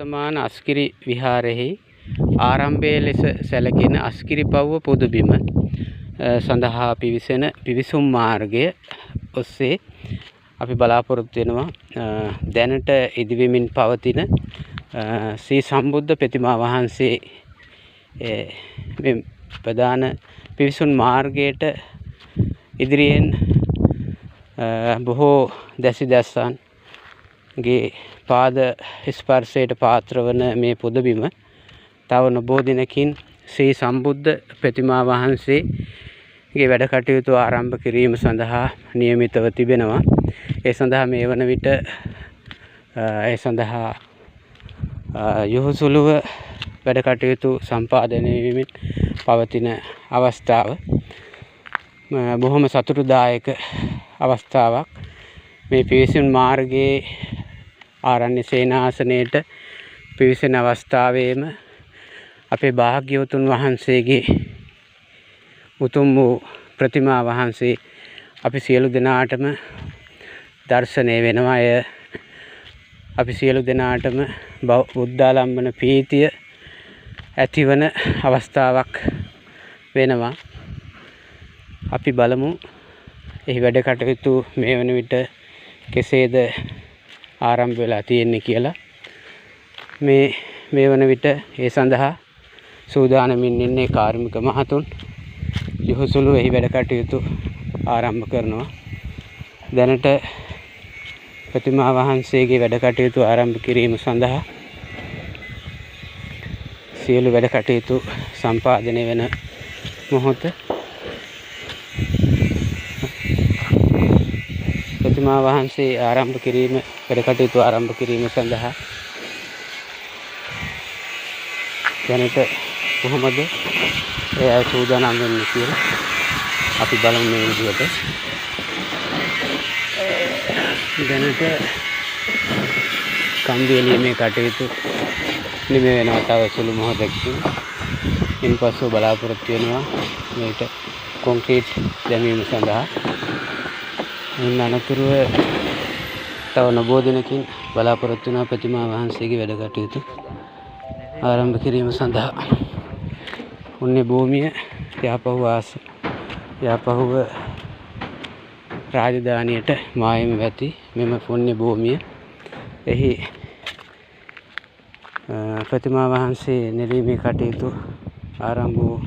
वर्तमान අස්කිරි විහාරෙහි ආරම්භයේ ලෙස සැලකෙන අස්කිරි පව්ව පොදුබිම සඳහා පිවිසුම් මාර්ගය ඔස්සේ අපි බලාපොරොත්තු වෙනවා දැනට ඉදිවෙමින් පවතින ශ්‍රී සම්බුද්ධ ප්‍රතිමා වහන්සේ මේ ප්‍රධාන පිවිසුම් මාර්ගයට ඉදිරියෙන් බොහෝ දැසිදස්සන්ගේ පාද ස්පර්ශයට පාත්‍ර වන මේ පොදබිම තව නොබෝ දිනකින් ශ්‍රී සම්බුද්ධ ප්‍රතිමා වහන්සේගේ වැඩ කටයුතු ආරම්භ කිරීම සඳහා නියමිතව තිබෙනවා. ඒ සඳහා මේ වන විට ඒ සඳහා යොහුසුලුව වැඩ කටයුතු සම්පාදනය වෙමින් පවතින අවස්ථාව බොහොම සතුටුදායක අවස්ථාවක්. මේ පිවිසුම් මාර්ගයේ ආරණ්‍ය සේනාසනයට පිවිසෙන අවස්ථාවේම අපේ භාග්‍යවතුන් වහන්සේගේ උතුම් වූ ප්‍රතිමා වහන්සේ අපි සියලු දෙනාටම දර්ශනය වෙනවා. එය අපි සියලු දෙනාටම බුද්ධාලම්බන ප්‍රීතිය ඇතිවන අවස්ථාවක් වෙනවා. අපි බලමු එහි වැඩ කටයුතු මේ වන විට කෙසේද ආරම්භ වෙලා තියෙන්නේ කියලා. මේ වන විට ඒ සඳහා සූදානමින් ඉන්නේ කාර්මික මහතුන් යොහුසුලු එහි වැඩ කටයුතු ආරම්භ කරනවා. දැනට ප්‍රතිමා වහන්සේගේ වැඩ කටයුතු ආරම්භ කිරීම සඳහා සියලු වැඩ කටයුතු සම්පාදනය වෙන මොහොත ප්‍රතිමා වහන්සේ ආරම්භ කිරීම වැඩ කටයුතු ආරම්භ කිරීම සඳහා දැනට කොහොමද ඒ සූදානම් වෙන්නේ කියලා අපි බලමු. මේ විදිහට දැනට කම්බි එළියීමේ කටයුතු නිම වෙනවා. තව සුළු මොහොතකින් ඉන්පසු බලාපොරොත්තු වෙනවා මේකට කොන්ක්‍රීට් දැමීම සඳහා. ඉන් අනතුරුව තව නොබෝ දිනකින් බලාපොරොත්තු වෙන ප්‍රතිමා වහන්සේගේ වැඩ කටයුතු ආරම්භ කිරීම සඳහා. පුණ්‍ය භූමිය යාපහුව රාජධානියට මායම ඇති මෙම පුණ්‍ය භූමිය එහි ප්‍රතිමා වහන්සේ නෙළීමේ කටයුතු ආරම්භ වූ